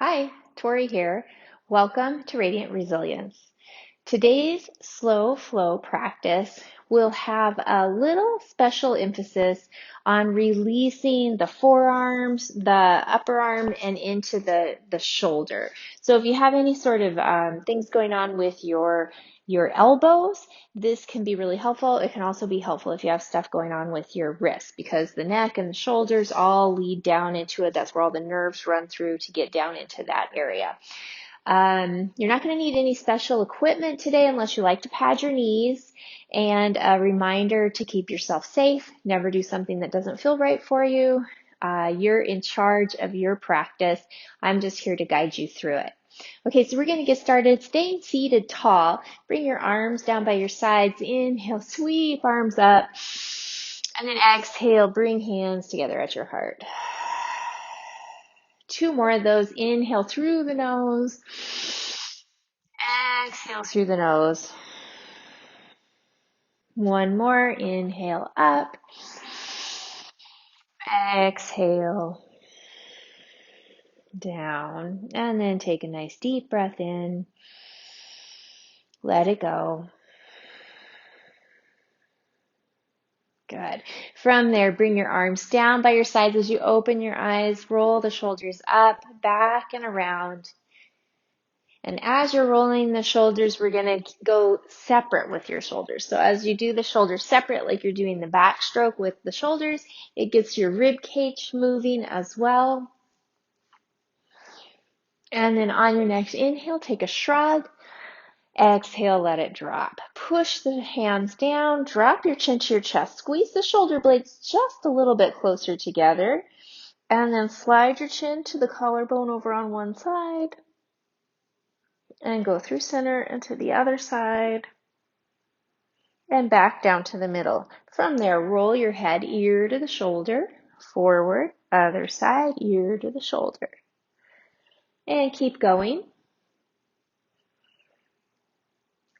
Hi, Torrey here. Welcome to Radiant Resilience. Today's slow flow practice will have a little special emphasis on releasing the forearms, the upper arm, and into the shoulder. So if you have any sort of things going on with your elbows, this can be really helpful. It can also be helpful if you have stuff going on with your wrists, because the neck and the shoulders all lead down into it. That's where all the nerves run through to get down into that area. You're not going to need any special equipment today unless you like to pad your knees, and a reminder to keep yourself safe. Never do something that doesn't feel right for you. You're in charge of your practice. I'm just here to guide you through it. Okay, so we're going to get started. Staying seated tall. Bring your arms down by your sides. Inhale, sweep arms up. And then exhale, bring hands together at your heart. Two more of those. Inhale through the nose. Exhale through the nose. One more. Inhale up. Exhale down. And then take a nice deep breath in. Let it go. Good. From there, bring your arms down by your sides as you open your eyes. Roll the shoulders up, back, and around. And as you're rolling the shoulders, we're going to go separate with your shoulders. So as you do the shoulders separate, like you're doing the backstroke with the shoulders, it gets your rib cage moving as well. And then on your next inhale, take a shrug. Exhale, let it drop. Push the hands down, drop your chin to your chest. Squeeze the shoulder blades just a little bit closer together. And then slide your chin to the collarbone over on one side. And go through center and to the other side. And back down to the middle. From there, roll your head ear to the shoulder. Forward, other side, ear to the shoulder. And keep going.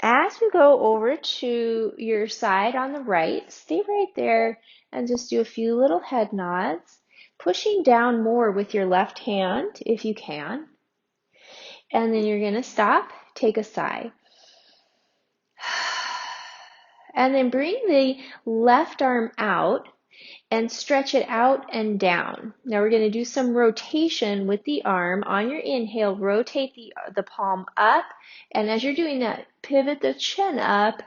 As you go over to your side on the right, stay right there and just do a few little head nods, pushing down more with your left hand if you can. And then you're going to stop, take a sigh. And then bring the left arm out and stretch it out and down. Now we're going to do some rotation with the arm. On your inhale, rotate the palm up, and as you're doing that, pivot the chin up,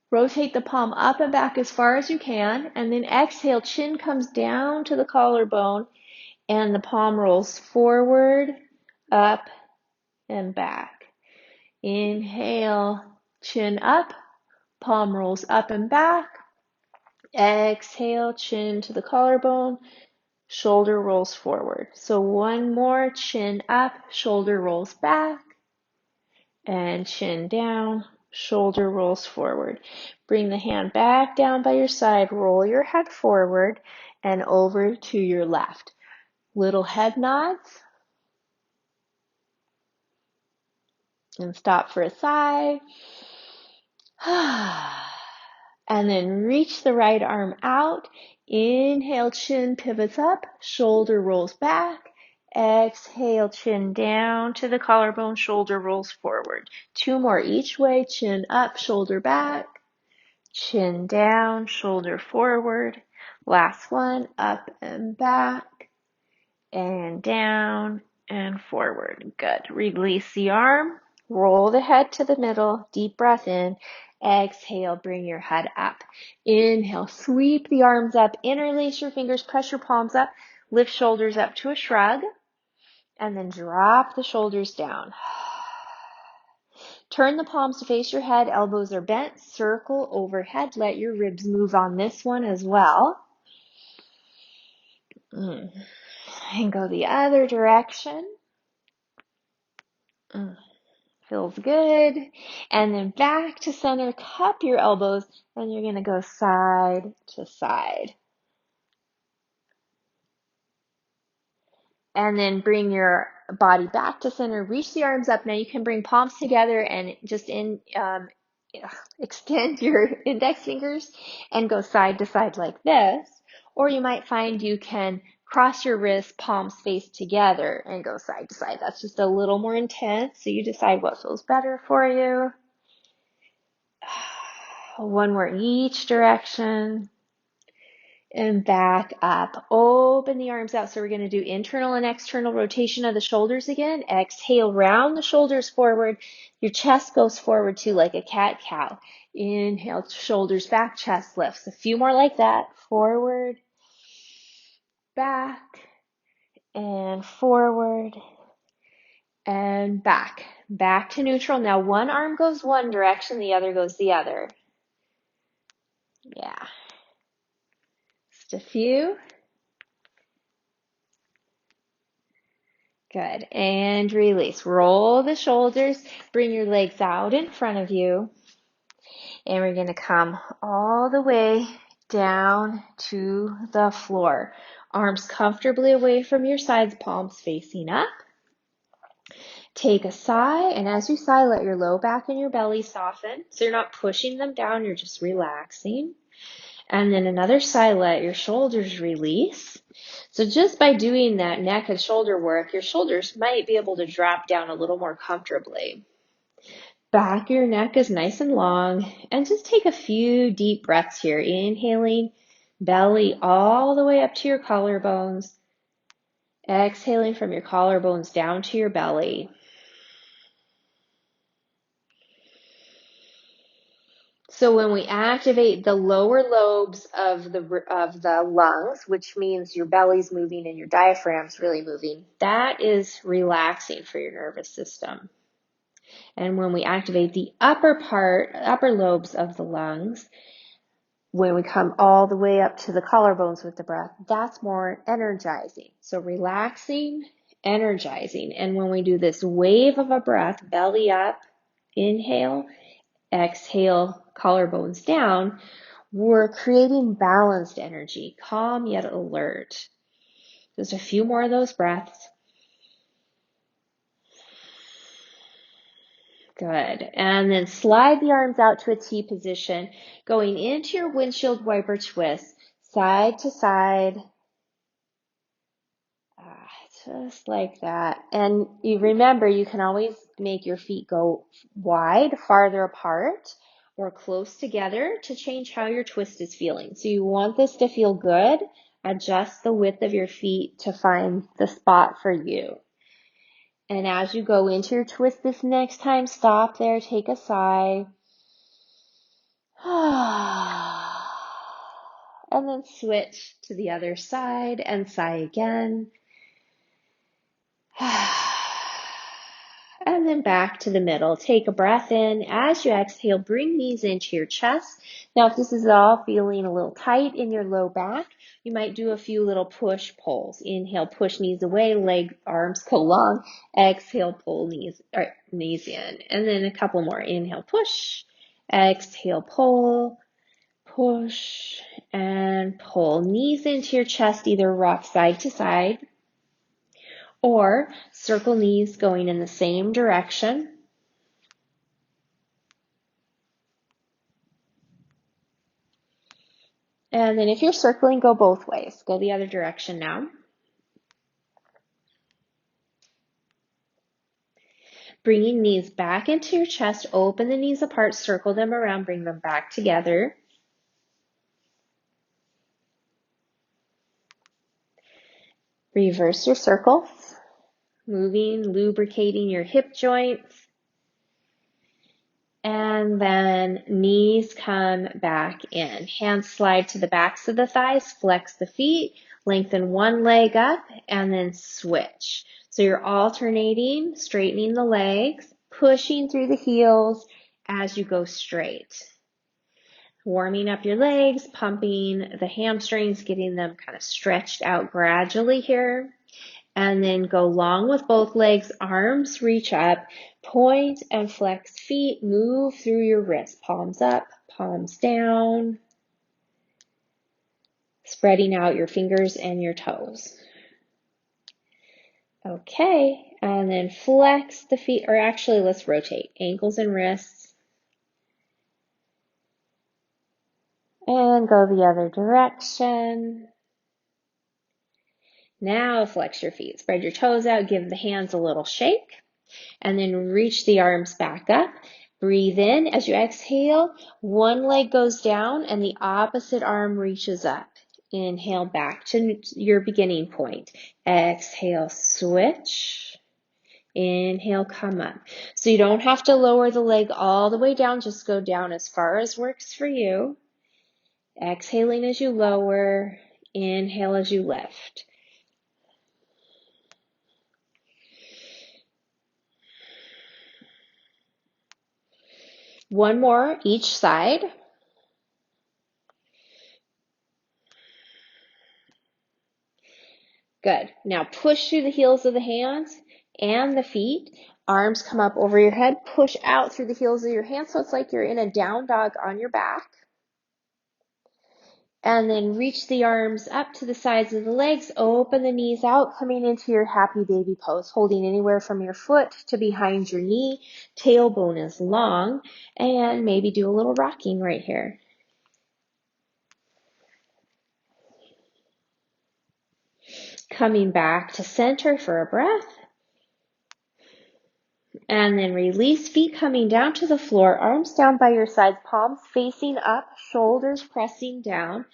rotate the palm up and back as far as you can, and then exhale, chin comes down to the collarbone, and the palm rolls forward, up, and back. Inhale, chin up, palm rolls up and back. Exhale, chin to the collarbone, shoulder rolls forward. So one more, chin up, shoulder rolls back, and chin down, shoulder rolls forward. Bring the hand back down by your side, roll your head forward and over to your left. Little head nods. And stop for a sigh. And then reach the right arm out. Inhale, chin pivots up, shoulder rolls back. Exhale, chin down to the collarbone, shoulder rolls forward. Two more each way, chin up, shoulder back. Chin down, shoulder forward. Last one, up and back. And down and forward. Good. Release the arm. Roll the head to the middle. Deep breath in. Exhale, bring your head up. Inhale, sweep the arms up. Interlace your fingers, press your palms up. Lift shoulders up to a shrug. And then drop the shoulders down. Turn the palms to face your head. Elbows are bent. Circle overhead. Let your ribs move on this one as well. And go the other direction. Feels good. And then back to center, cup your elbows, and you're going to go side to side. And then bring your body back to center, reach the arms up. Now you can bring palms together and just extend your index fingers and go side to side like this. Or you might find you can cross your wrists, palms face together, and go side to side. That's just a little more intense, so you decide what feels better for you. One more each direction. And back up. Open the arms out. So we're going to do internal and external rotation of the shoulders again. Exhale, round the shoulders forward. Your chest goes forward too, like a cat-cow. Inhale, shoulders back, chest lifts. A few more like that. Forward, back, and forward, and back. Back to neutral. Now one arm goes one direction, the other goes the other. Yeah. Just a few. Good. And release. Roll the shoulders. Bring your legs out in front of you. And we're going to come all the way down to the floor. Arms comfortably away from your sides, palms facing up. Take a sigh, and as you sigh, let your low back and your belly soften. So you're not pushing them down, you're just relaxing. And then another sigh, let your shoulders release. So just by doing that neck and shoulder work, your shoulders might be able to drop down a little more comfortably. Back of your neck is nice and long, and just take a few deep breaths here. Inhaling, belly all the way up to your collarbones. Exhaling from your collarbones down to your belly. So when we activate the lower lobes of the lungs, which means your belly's moving and your diaphragm's really moving, that is relaxing for your nervous system. And when we activate the upper lobes of the lungs, when we come all the way up to the collarbones with the breath, that's more energizing. So relaxing, energizing. And when we do this wave of a breath, belly up, inhale, exhale, collarbones down, we're creating balanced energy, calm yet alert. Just a few more of those breaths. Good. And then slide the arms out to a T position, going into your windshield wiper twist, side to side. Just like that. And you remember, you can always make your feet go wide, farther apart, or close together to change how your twist is feeling. So you want this to feel good. Adjust the width of your feet to find the spot for you. And as you go into your twist this next time, stop there, take a sigh. And then switch to the other side and sigh again. And then back to the middle. Take a breath in. As you exhale, bring knees into your chest. Now, if this is all feeling a little tight in your low back, you might do a few little push pulls. Inhale, push knees away, arms go long. Exhale, pull knees in. And then a couple more. Inhale, push. Exhale, pull. Push and pull. Knees into your chest, either rock side to side, or circle knees going in the same direction. And then if you're circling, go both ways. Go the other direction now. Bringing knees back into your chest, open the knees apart, circle them around, bring them back together. Reverse your circles, moving, lubricating your hip joints. And then knees come back in. Hands slide to the backs of the thighs, flex the feet, lengthen one leg up, and then switch. So you're alternating, straightening the legs, pushing through the heels as you go straight. Warming up your legs, pumping the hamstrings, getting them kind of stretched out gradually here. And then go long with both legs, arms reach up, point and flex feet, move through your wrists, palms up, palms down, spreading out your fingers and your toes. Okay, and then flex the feet, or actually let's rotate, ankles and wrists. And go the other direction. Now flex your feet. Spread your toes out. Give the hands a little shake. And then reach the arms back up. Breathe in. As you exhale, one leg goes down and the opposite arm reaches up. Inhale back to your beginning point. Exhale, switch. Inhale, come up. So you don't have to lower the leg all the way down. Just go down as far as works for you. Exhaling as you lower. Inhale as you lift. One more each side. Good. Now push through the heels of the hands and the feet. Arms come up over your head. Push out through the heels of your hands so it's like you're in a down dog on your back. And then reach the arms up to the sides of the legs. Open the knees out, coming into your happy baby pose, holding anywhere from your foot to behind your knee. Tailbone is long. And maybe do a little rocking right here. Coming back to center for a breath. And then release, feet coming down to the floor, arms down by your sides, palms facing up, shoulders pressing down.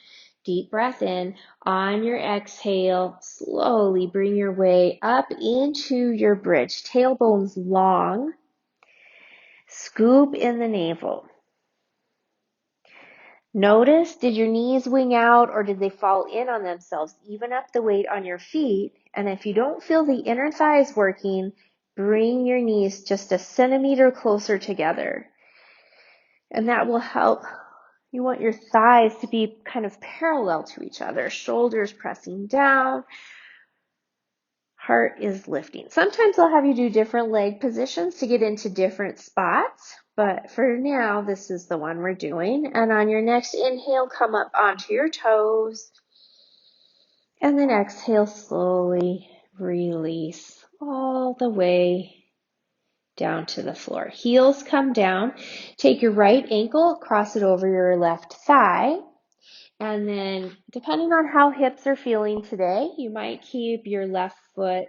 Deep breath in. On your exhale, slowly bring your way up into your bridge. Tailbone's long. Scoop in the navel. Notice, did your knees wing out or did they fall in on themselves? Even up the weight on your feet. And if you don't feel the inner thighs working, bring your knees just a centimeter closer together. And that will help. You want your thighs to be kind of parallel to each other. Shoulders pressing down. Heart is lifting. Sometimes I'll have you do different leg positions to get into different spots. But for now, this is the one we're doing. And on your next inhale, come up onto your toes. And then exhale, slowly release all the way down to the floor. Heels come down. Take your right ankle, cross it over your left thigh. And then depending on how hips are feeling today, you might keep your left foot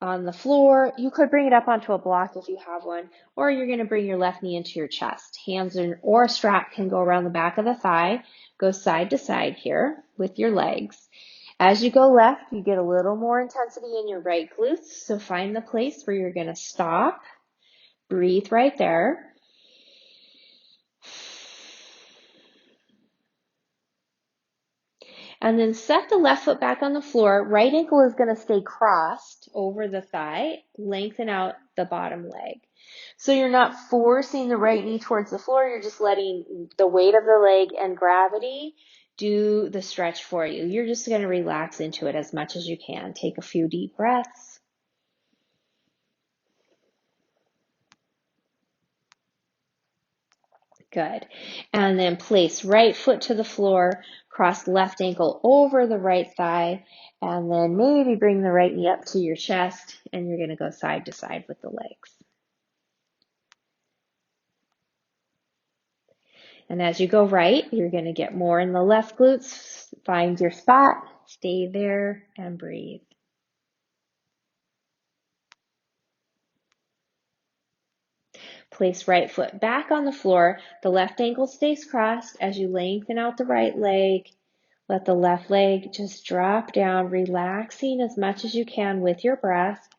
on the floor. You could bring it up onto a block if you have one, or you're going to bring your left knee into your chest. Hands or a strap can go around the back of the thigh. Go side to side here with your legs. As you go left, you get a little more intensity in your right glutes. So find the place where you're going to stop. Breathe right there. And then set the left foot back on the floor. Right ankle is going to stay crossed over the thigh. Lengthen out the bottom leg. So you're not forcing the right knee towards the floor. You're just letting the weight of the leg and gravity do the stretch for you. You're just going to relax into it as much as you can. Take a few deep breaths. Good. And then place right foot to the floor, cross left ankle over the right thigh, and then maybe bring the right knee up to your chest, and you're going to go side to side with the legs. And as you go right, you're going to get more in the left glutes. Find your spot, stay there, and breathe. Place right foot back on the floor. The left ankle stays crossed as you lengthen out the right leg. Let the left leg just drop down, relaxing as much as you can with your breath.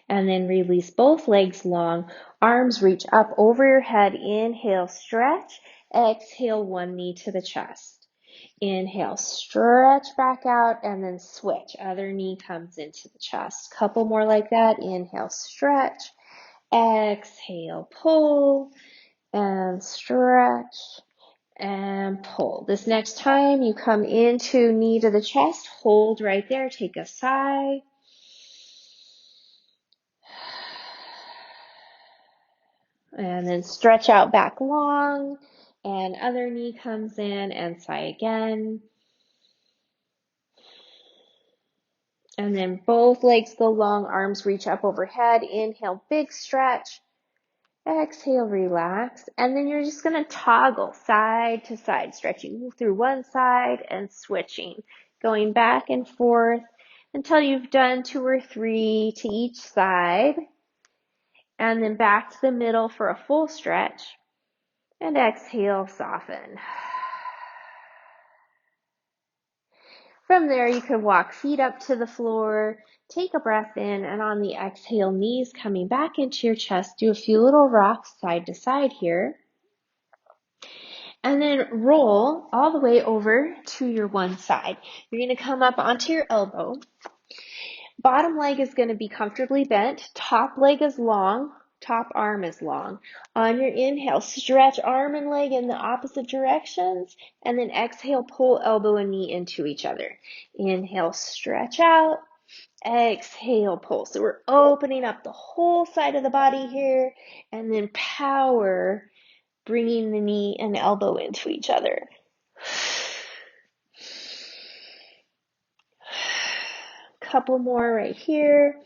And then release both legs long. Arms reach up over your head. Inhale, stretch. Exhale, one knee to the chest. Inhale, stretch back out, and then switch. Other knee comes into the chest. Couple more like that. Inhale, stretch. Exhale, pull, and stretch, and pull. This next time you come into knee to the chest, hold right there. Take a sigh. And then stretch out back long, and other knee comes in, and sigh again. And then both legs go long, arms reach up overhead. Inhale, big stretch. Exhale, relax. And then you're just going to toggle side to side, stretching through one side and switching, going back and forth until you've done 2 or 3 to each side. And then back to the middle for a full stretch. And exhale, soften. From there, you can walk feet up to the floor, take a breath in, and on the exhale, knees coming back into your chest, do a few little rocks side to side here. And then roll all the way over to your one side. You're going to come up onto your elbow. Bottom leg is going to be comfortably bent. Top leg is long. Top arm is long. On your inhale, stretch arm and leg in the opposite directions. And then exhale, pull elbow and knee into each other. Inhale, stretch out. Exhale, pull. So we're opening up the whole side of the body here. And then power, bringing the knee and elbow into each other. Couple more right here.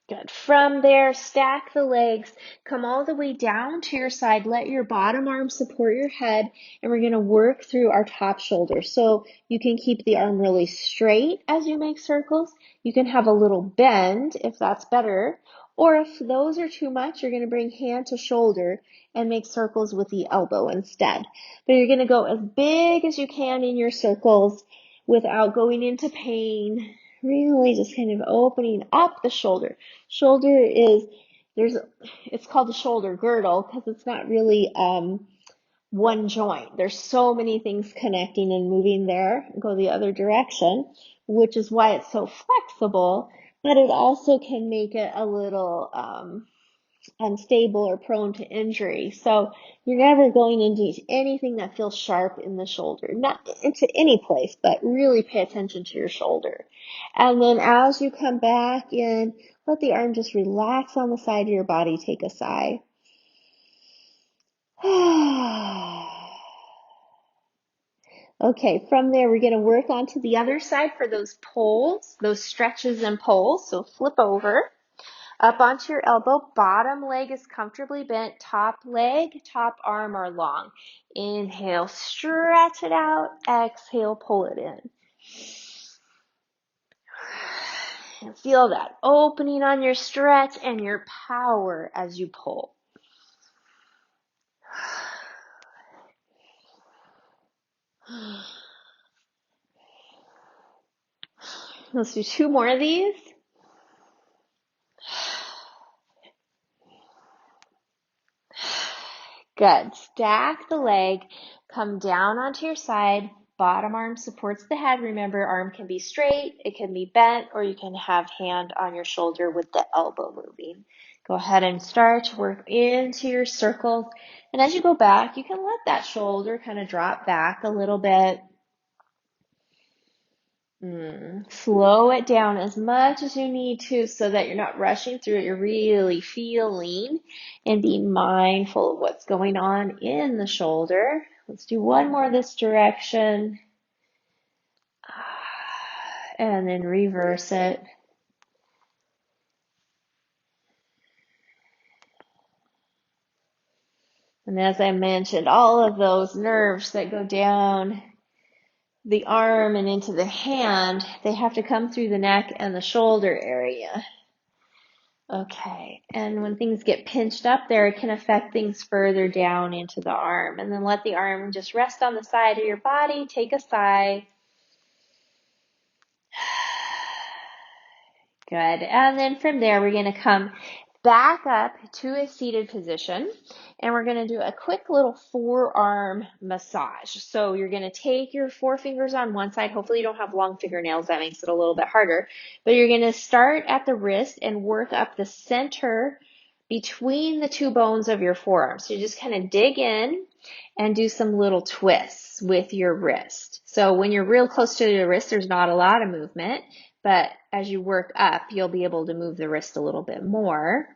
Good. From there, stack the legs, come all the way down to your side, let your bottom arm support your head, and we're going to work through our top shoulder. So you can keep the arm really straight as you make circles. You can have a little bend if that's better, or if those are too much, you're going to bring hand to shoulder and make circles with the elbow instead. But you're going to go as big as you can in your circles without going into pain. Really just kind of opening up the shoulder. Shoulder is, it's called the shoulder girdle because it's not really one joint. There's so many things connecting and moving there. Go the other direction, which is why it's so flexible, but it also can make it a little unstable or prone to injury. So you're never going into anything that feels sharp in the shoulder, not into any place, but really pay attention to your shoulder. And then as you come back in, let the arm just relax on the side of your body. Take a sigh. Okay, from there, we're going to work onto the other side for those pulls, those stretches and pulls. So flip over. Up onto your elbow, bottom leg is comfortably bent, top leg, top arm are long. Inhale, stretch it out. Exhale, pull it in. And feel that opening on your stretch and your power as you pull. Let's do 2 more of these. Good. Stack the leg, come down onto your side. Bottom arm supports the head. Remember, arm can be straight, it can be bent, or you can have hand on your shoulder with the elbow moving. Go ahead and start, work into your circles. And as you go back, you can let that shoulder kind of drop back a little bit. Slow it down as much as you need to so that you're not rushing through it. You're really feeling and be mindful of what's going on in the shoulder. Let's do one more this direction. And then reverse it. And as I mentioned, all of those nerves that go down the arm and into the hand, they have to come through the neck and the shoulder area. Okay, and when things get pinched up there, it can affect things further down into the arm. And then let the arm just rest on the side of your body. Take a sigh. Good. And then from there, we're going to come back up to a seated position, and we're going to do a quick little forearm massage. So you're going to take your 4 fingers on one side. Hopefully you don't have long fingernails. That makes it a little bit harder. But you're going to start at the wrist and work up the center between the 2 bones of your forearm. So you just kind of dig in and do some little twists with your wrist. So when you're real close to your wrist, there's not a lot of movement. But as you work up, you'll be able to move the wrist a little bit more.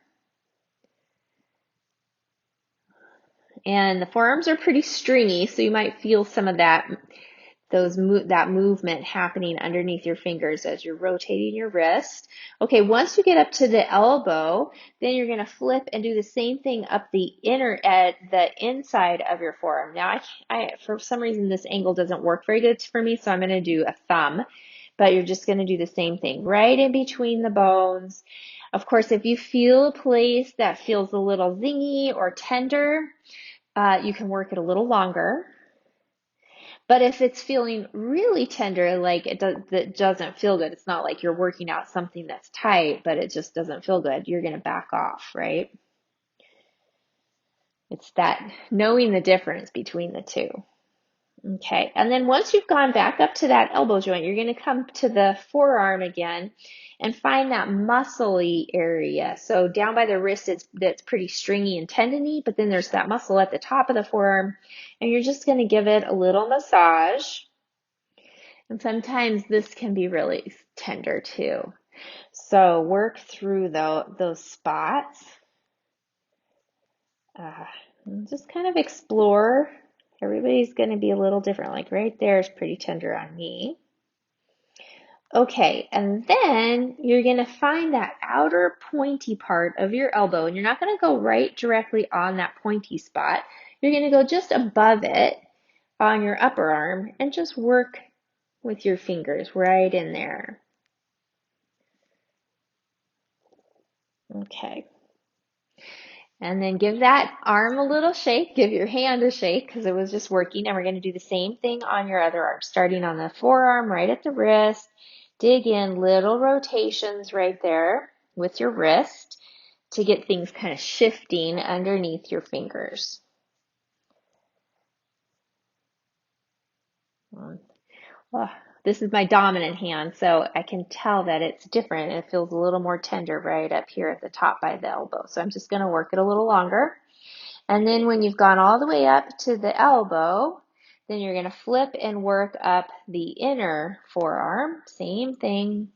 And the forearms are pretty stringy, so you might feel some of that that movement happening underneath your fingers as you're rotating your wrist. Okay, once you get up to the elbow, then you're going to flip and do the same thing up the inside of your forearm. Now, for some reason, this angle doesn't work very good for me, so I'm going to do a thumb, but you're just going to do the same thing right in between the bones. Of course, if you feel a place that feels a little zingy or tender, you can work it a little longer. But if it's feeling really tender, like it doesn't feel good, it's not like you're working out something that's tight, but it just doesn't feel good, you're going to back off, right? It's that knowing the difference between the two. Okay, and then once you've gone back up to that elbow joint, you're going to come to the forearm again and find that muscly area. So down by the wrist, that's pretty stringy and tendony, but then there's that muscle at the top of the forearm, and you're just going to give it a little massage. And sometimes this can be really tender too. So work through those spots. Just kind of explore. Everybody's going to be a little different. Like right there is pretty tender on me. Okay, and then you're going to find that outer pointy part of your elbow, and you're not going to go right directly on that pointy spot. You're going to go just above it on your upper arm and just work with your fingers right in there. Okay. And then give that arm a little shake, give your hand a shake because it was just working. And we're going to do the same thing on your other arm, starting on the forearm, right at the wrist. Dig in little rotations right there with your wrist to get things kind of shifting underneath your fingers. Oh, this is my dominant hand, so I can tell that it's different. It feels a little more tender right up here at the top by the elbow. So I'm just going to work it a little longer. And then when you've gone all the way up to the elbow, then you're going to flip and work up the inner forearm. Same thing.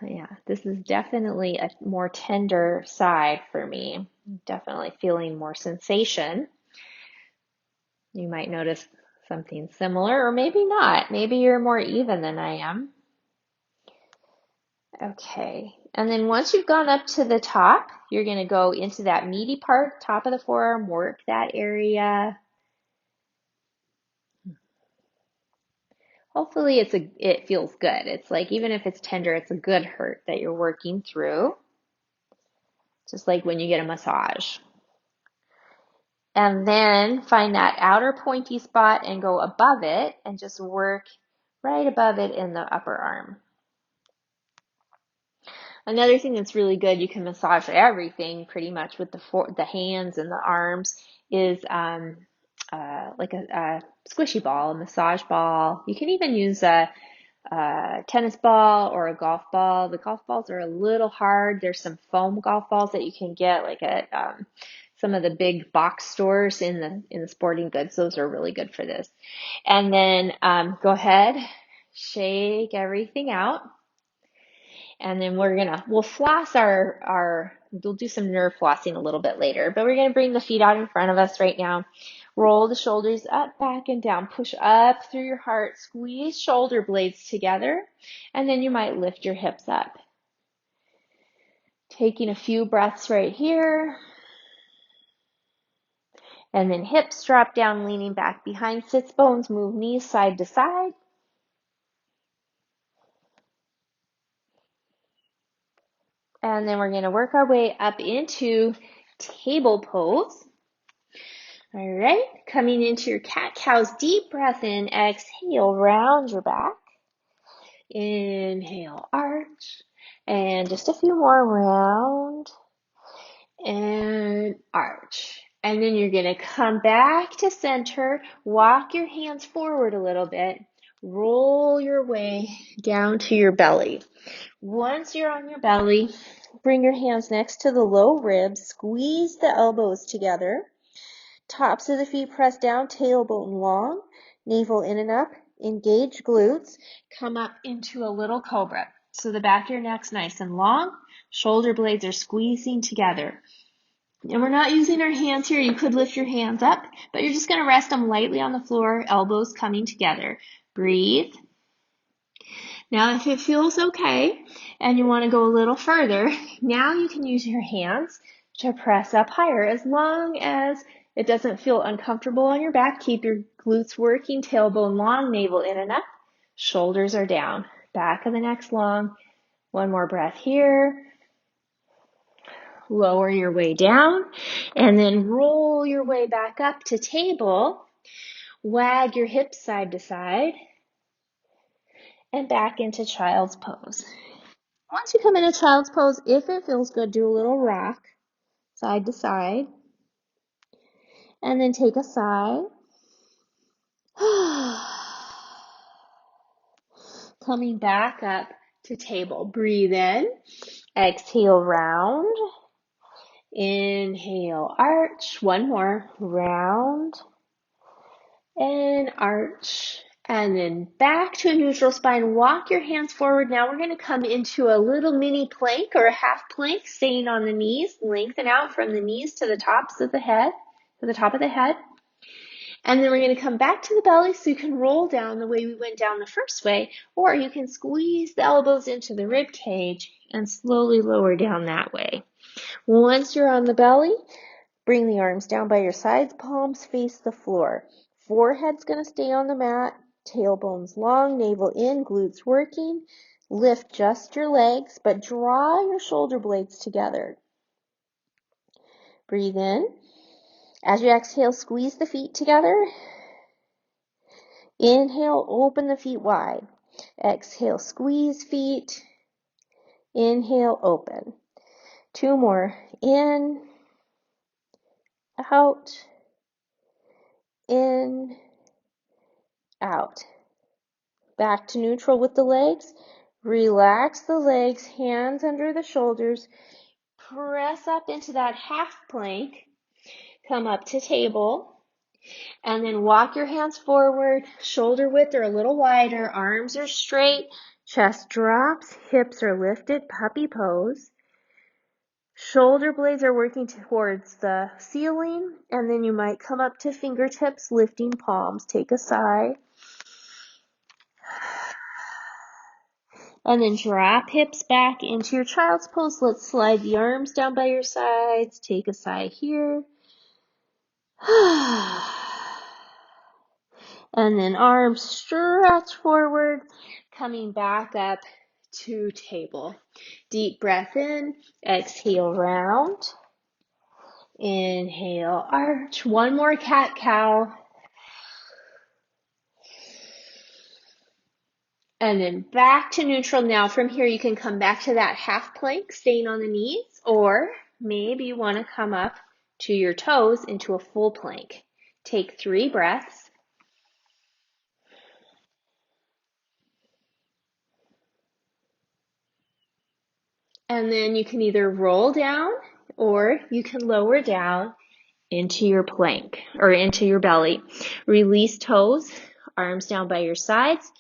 Yeah, this is definitely a more tender side for me. Definitely feeling more sensation. You might notice something similar, or maybe not. Maybe you're more even than I am. Okay, and then once you've gone up to the top, you're going to go into that meaty part, top of the forearm, work that area. Hopefully it feels good. It's like, even if it's tender, it's a good hurt that you're working through. Just like when you get a massage. And then find that outer pointy spot and go above it and just work right above it in the upper arm. Another thing that's really good, you can massage everything pretty much with the hands and the arms, is like a squishy ball, a massage ball. You can even use a tennis ball or a golf ball. The golf balls are a little hard. There's some foam golf balls that you can get like at some of the big box stores in the sporting goods. Those are really good for this. And then go ahead, shake everything out. And then we'll floss we'll do some nerve flossing a little bit later, but we're going to bring the feet out in front of us right now. Roll the shoulders up, back, and down. Push up through your heart. Squeeze shoulder blades together, and then you might lift your hips up. Taking a few breaths right here. And then hips drop down, leaning back behind sits bones. Move knees side to side. And then we're going to work our way up into table pose. All right, coming into your cat-cows, deep breath in, exhale, round your back. Inhale, arch, and just a few more, round and arch. And then you're going to come back to center, walk your hands forward a little bit, roll your way down to your belly. Once you're on your belly, bring your hands next to the low ribs, squeeze the elbows together. Tops of the feet press down, tailbone long, navel in and up, engage glutes, come up into a little cobra. So the back of your neck's nice and long, shoulder blades are squeezing together. And we're not using our hands here. You could lift your hands up, but you're just going to rest them lightly on the floor, elbows coming together. Breathe. Now, if it feels okay and you want to go a little further, now you can use your hands to press up higher. As long as it doesn't feel uncomfortable on your back, keep your glutes working, tailbone long, navel in and up, shoulders are down, back of the neck's long. One more breath here. Lower your way down and then roll your way back up to table. Wag your hips side to side and back into child's pose. Once you come into child's pose, if it feels good, do a little rock side to side and then take a sigh. Coming back up to table. Breathe in, exhale, round. Inhale, arch. One more, round and arch. And then back to a neutral spine. Walk your hands forward. Now we're going to come into a little mini plank or a half plank, staying on the knees. Lengthen out from the knees to the tops of the head, to the top of the head. And then we're going to come back to the belly so you can roll down the way we went down the first way, or you can squeeze the elbows into the rib cage and slowly lower down that way. Once you're on the belly, bring the arms down by your sides, palms face the floor. Forehead's going to stay on the mat, tailbones long, navel in, glutes working. Lift just your legs, but draw your shoulder blades together. Breathe in. As you exhale, squeeze the feet together. Inhale, open the feet wide. Exhale, squeeze feet. Inhale, open. Two more. In, out, in, out. Back to neutral with the legs. Relax the legs, hands under the shoulders. Press up into that half plank. Come up to table. And then walk your hands forward, shoulder width or a little wider, arms are straight, chest drops, hips are lifted, puppy pose. Shoulder blades are working towards the ceiling, and then you might come up to fingertips, lifting palms. Take a sigh. And then drop hips back into your child's pose. Let's slide the arms down by your sides. Take a sigh here. And then arms stretch forward, coming back up to table. Deep breath in, exhale, round. Inhale, arch. One more cat-cow. And then back to neutral. Now from here you can come back to that half plank, staying on the knees, or maybe you want to come up to your toes into a full plank. Take 3 breaths. And then you can either roll down or you can lower down into your plank or into your belly. Release toes, arms down by your sides.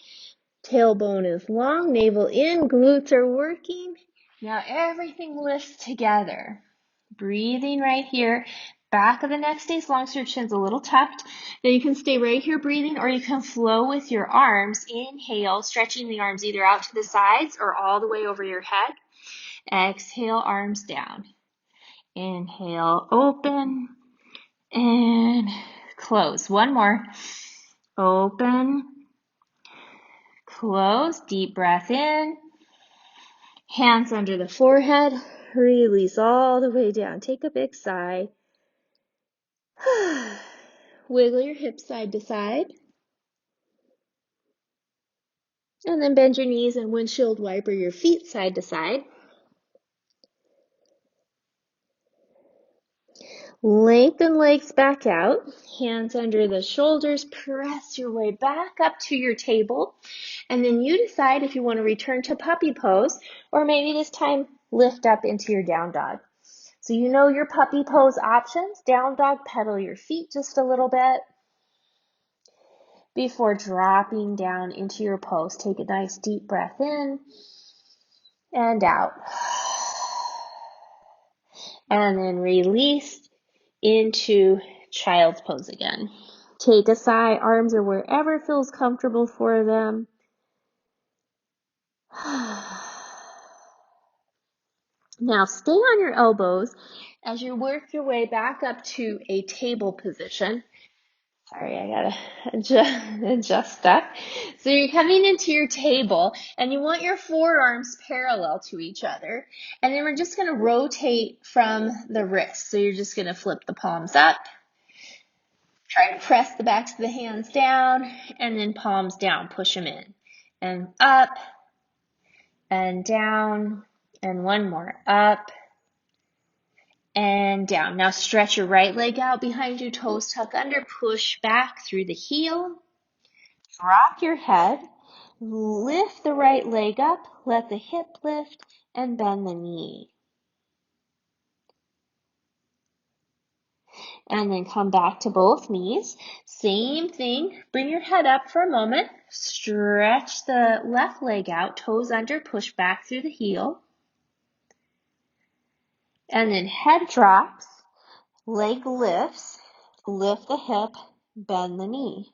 Tailbone is long, navel in, glutes are working. Now everything lifts together. Breathing right here. Back of the neck stays long, so your chin's a little tucked. Then you can stay right here breathing, or you can flow with your arms. Inhale, stretching the arms either out to the sides or all the way over your head. Exhale, arms down. Inhale, open and close. One more. Open, close. Deep breath in. Hands under the forehead. Release all the way down. Take a big sigh. Wiggle your hips side to side. And then bend your knees and windshield wiper your feet side to side. Lengthen legs back out. Hands under the shoulders. Press your way back up to your table. And then you decide if you want to return to puppy pose, or maybe this time lift up into your down dog. So you know your puppy pose options. Down dog, pedal your feet just a little bit before dropping down into your pose. Take a nice deep breath in and out. and then release into child's pose again. Take a sigh, arms are wherever feels comfortable for them. Now stay on your elbows as you work your way back up to a table position. Sorry, I gotta adjust that. So you're coming into your table and you want your forearms parallel to each other. And then we're just gonna rotate from the wrist. So you're just gonna flip the palms up. Try to press the backs of the hands down and then palms down, push them in. And up and down and one more, up and down. Now stretch your right leg out behind you, toes tuck under, push back through the heel. Drop your head, lift the right leg up, let the hip lift, and bend the knee. And then come back to both knees. Same thing, bring your head up for a moment, stretch the left leg out, toes under, push back through the heel. And then head drops, leg lifts, lift the hip, bend the knee.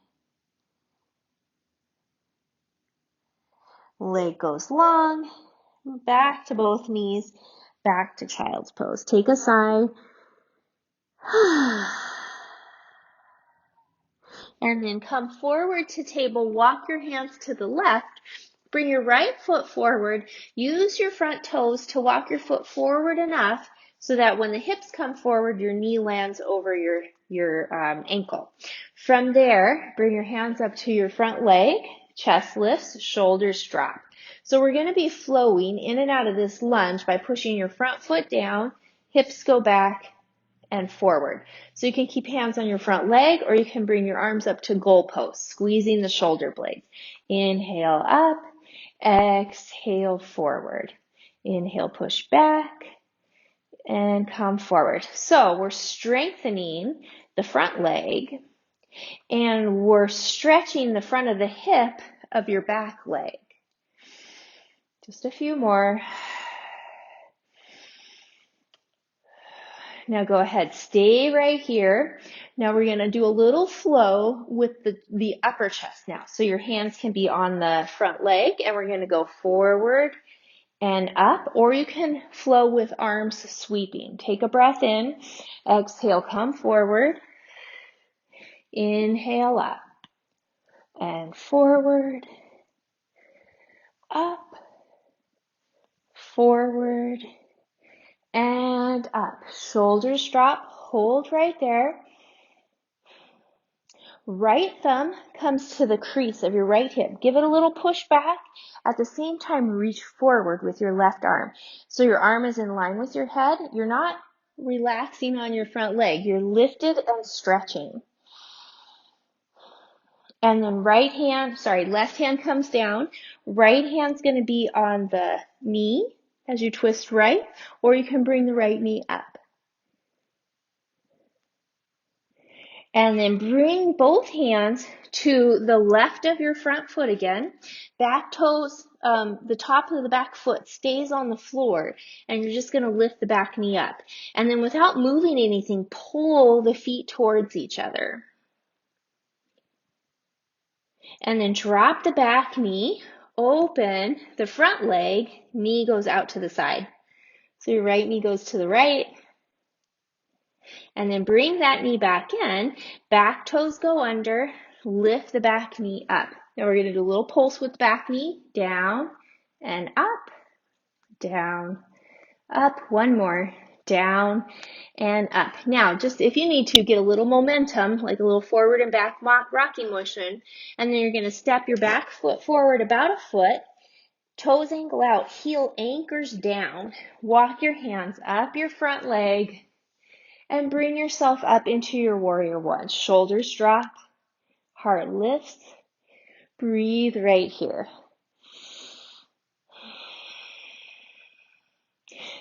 Leg goes long, back to both knees, back to child's pose. Take a sigh. And then come forward to table, walk your hands to the left, bring your right foot forward, use your front toes to walk your foot forward enough so that when the hips come forward, your knee lands over your ankle. From there, bring your hands up to your front leg, chest lifts, shoulders drop. So we're going to be flowing in and out of this lunge by pushing your front foot down, hips go back, and forward. So you can keep hands on your front leg or you can bring your arms up to goal post, squeezing the shoulder blades. Inhale up, exhale forward. Inhale, push back, and come forward. So we're strengthening the front leg and we're stretching the front of the hip of your back leg. Just a few more. Now go ahead, stay right here. Now we're going to do a little flow with the upper chest now. So your hands can be on the front leg and we're going to go forward and up, or you can flow with arms sweeping. Take a breath in, exhale, come forward, inhale up and forward, up, forward, and up. Shoulders drop, hold right there. Right thumb comes to the crease of your right hip. Give it a little push back. At the same time, reach forward with your left arm. So your arm is in line with your head. You're not relaxing on your front leg. You're lifted and stretching. And then left hand comes down. Right hand's going to be on the knee as you twist right, or you can bring the right knee up. And then bring both hands to the left of your front foot again. Back toes, the top of the back foot stays on the floor, and you're just going to lift the back knee up. And then without moving anything, pull the feet towards each other. And then drop the back knee, open the front leg, knee goes out to the side. So your right knee goes to the right. And then bring that knee back in, back toes go under, lift the back knee up. Now we're going to do a little pulse with the back knee, down and up, down, up, one more, down and up. Now, just if you need to, get a little momentum, like a little forward and back rocking motion, and then you're going to step your back foot forward about a foot, toes angle out, heel anchors down, walk your hands up your front leg, and bring yourself up into your warrior one. Shoulders drop, heart lifts. Breathe right here.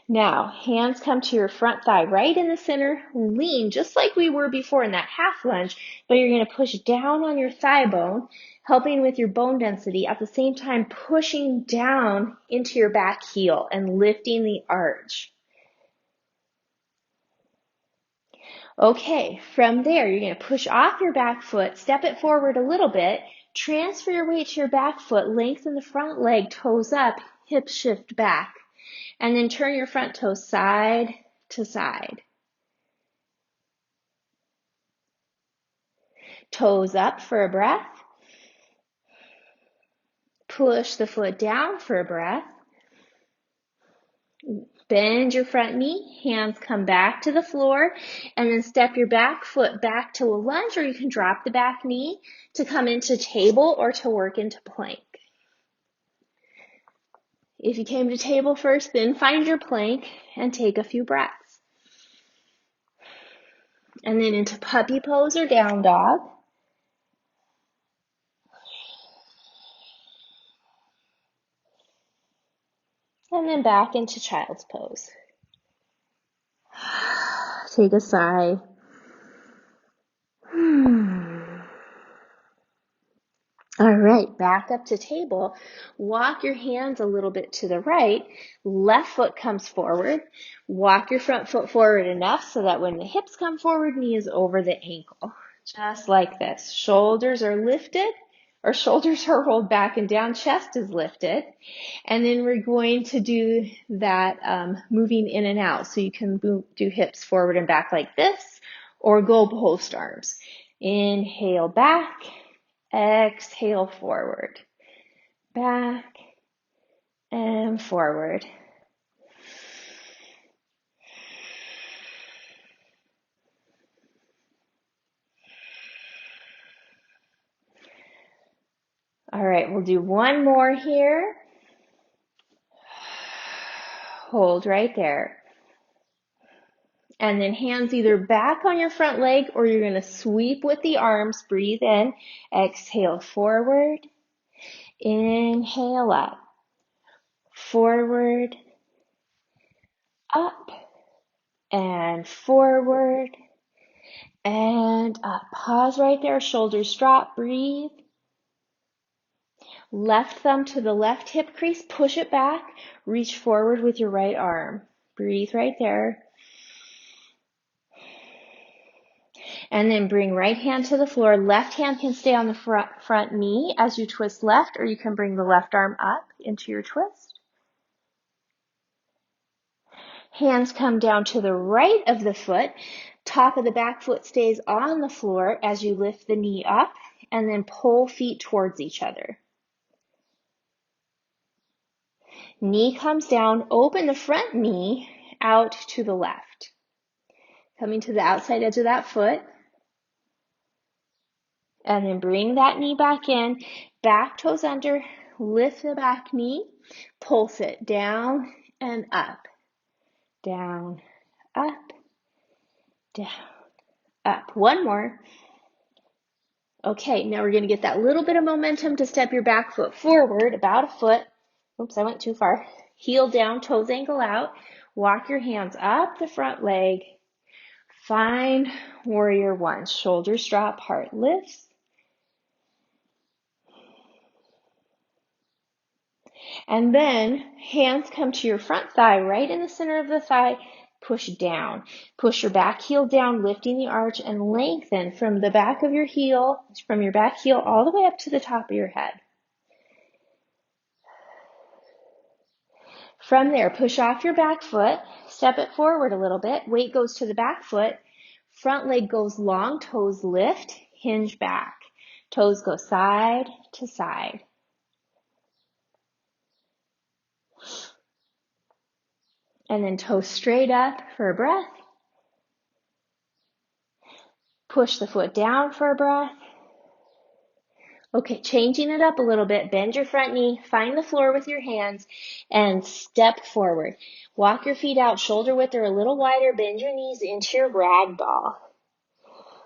Now, hands come to your front thigh, right in the center. Lean just like we were before in that half lunge, but you're going to push down on your thigh bone, helping with your bone density. At the same time, pushing down into your back heel and lifting the arch. Okay, from there, you're going to push off your back foot, step it forward a little bit, transfer your weight to your back foot, lengthen the front leg, toes up, hips shift back, and then turn your front toes side to side. Toes up for a breath. Push the foot down for a breath. Bend your front knee, hands come back to the floor, and then step your back foot back to a lunge, or you can drop the back knee to come into table or to work into plank. If you came to table first, then find your plank and take a few breaths. And then into puppy pose or down dog. And then back into child's pose. Take a sigh. All right, back up to table. Walk your hands a little bit to the right. Left foot comes forward. Walk your front foot forward enough so that when the hips come forward, knee is over the ankle. Just like this. Shoulders are lifted, or shoulders are rolled back and down, chest is lifted. And then we're going to do that moving in and out. So you can do hips forward and back like this, or go post arms. Inhale back. Exhale forward, back, and forward. All right, we'll do one more here. Hold right there. And then hands either back on your front leg, or you're going to sweep with the arms. Breathe in, exhale forward, inhale up, forward, up, and forward, and up. Pause right there, shoulders drop, breathe. Left thumb to the left hip crease, push it back, reach forward with your right arm. Breathe right there. And then bring right hand to the floor. Left hand can stay on the front knee as you twist left, or you can bring the left arm up into your twist. Hands come down to the right of the foot. Top of the back foot stays on the floor as you lift the knee up, and then pull feet towards each other. Knee comes down, open the front knee out to the left. Coming to the outside edge of that foot. And then bring that knee back in, back toes under, lift the back knee, pulse it down and up, down, up, down, up. One more. Okay, now we're going to get that little bit of momentum to step your back foot forward, about a foot. Oops, I went too far. Heel down, toes angle out. Walk your hands up the front leg. Find warrior one. Shoulders drop, heart lifts. And then hands come to your front thigh, right in the center of the thigh. Push down. Push your back heel down, lifting the arch, and lengthen from the back of your heel, from your back heel all the way up to the top of your head. From there, push off your back foot, step it forward a little bit. Weight goes to the back foot. Front leg goes long, toes lift, hinge back. Toes go side to side. And then toes straight up for a breath. Push the foot down for a breath. Okay, changing it up a little bit. Bend your front knee, find the floor with your hands, and step forward. Walk your feet out shoulder width or a little wider. Bend your knees into your ragdoll.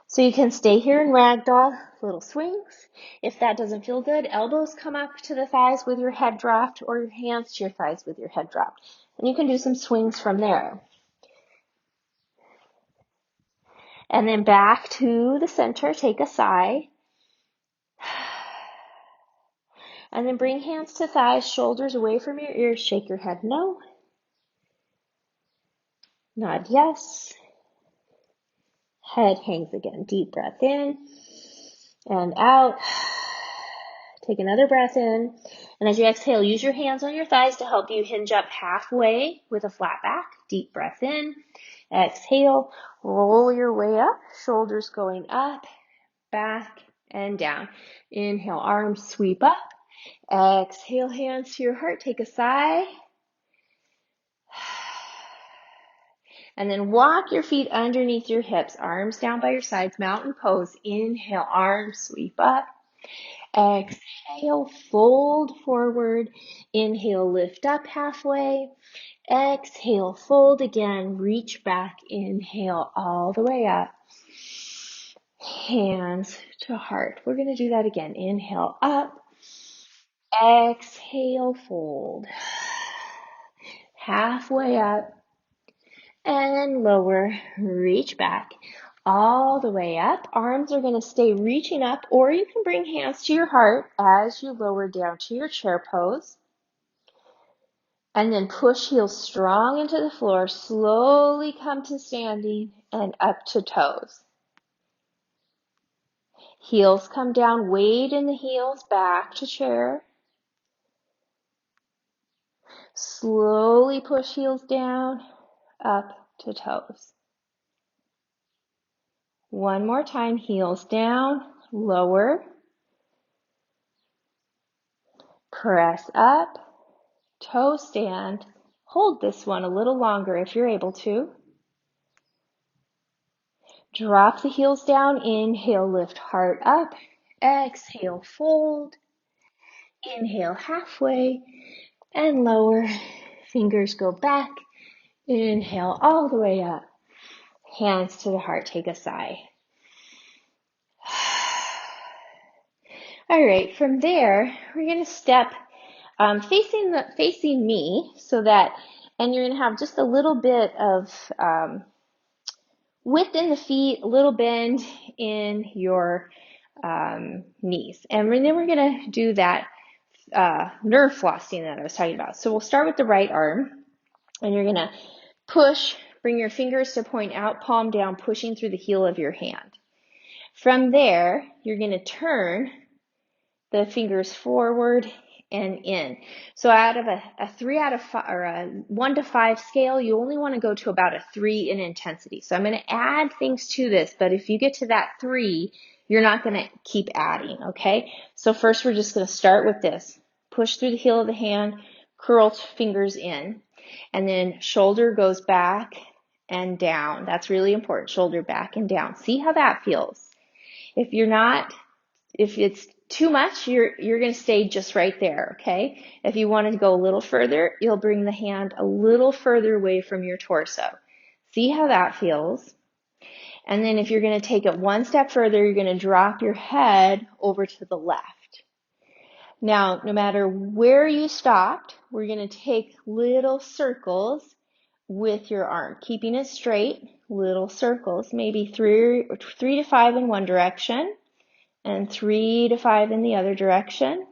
So you can stay here in ragdoll, little swings. If that doesn't feel good, elbows come up to the thighs with your head dropped, or your hands to your thighs with your head dropped. And you can do some swings from there. And then back to the center, take a sigh. And then bring hands to thighs, shoulders away from your ears. Shake your head no. Nod yes. Head hangs again. Deep breath in and out. Take another breath in. And as you exhale, use your hands on your thighs to help you hinge up halfway with a flat back. Deep breath in. Exhale. Roll your way up. Shoulders going up, back, and down. Inhale, arms sweep up. Exhale, hands to your heart. Take a sigh. And then walk your feet underneath your hips, arms down by your sides, mountain pose. Inhale, arms sweep up. Exhale, fold forward. Inhale, lift up halfway. Exhale, fold again, reach back. Inhale, all the way up. Hands to heart. We're going to do that again. Inhale, up. Exhale, fold. Halfway up. And lower, reach back all the way up. Arms are going to stay reaching up, or you can bring hands to your heart as you lower down to your chair pose. And then push heels strong into the floor. Slowly come to standing and up to toes. Heels come down, weight in the heels, back to chair. Slowly push heels down, up to toes. One more time, heels down, lower. Press up, toe stand. Hold this one a little longer if you're able to. Drop the heels down, inhale, lift heart up. Exhale, fold. Inhale, halfway and lower. Fingers go back. Inhale, all the way up. Hands to the heart, take a sigh. All right, from there, we're going to step facing me so that, and you're going to have just a little bit of width in the feet, a little bend in your knees. And then we're going to do that nerve flossing that I was talking about. So we'll start with the right arm, and you're going to push, bring your fingers to point out, palm down, pushing through the heel of your hand. From there, you're going to turn the fingers forward and in. So out of a 3 out of 5 or a 1 to 5 scale, you only want to go to about a 3 in intensity. So I'm going to add things to this, but if you get to that 3, you're not going to keep adding, okay? So first we're just going to start with this. Push through the heel of the hand, curl fingers in, and then shoulder goes back and down. That's really important. Shoulder back and down. See how that feels. If it's too much, you're going to stay just right there, okay? If you want to go a little further, you'll bring the hand a little further away from your torso. See how that feels? And then if you're going to take it one step further, you're going to drop your head over to the left. Now, no matter where you stopped, we're going to take little circles with your arm, keeping it straight, little circles, maybe 3 to 5 in one direction, and 3 to 5 in the other direction.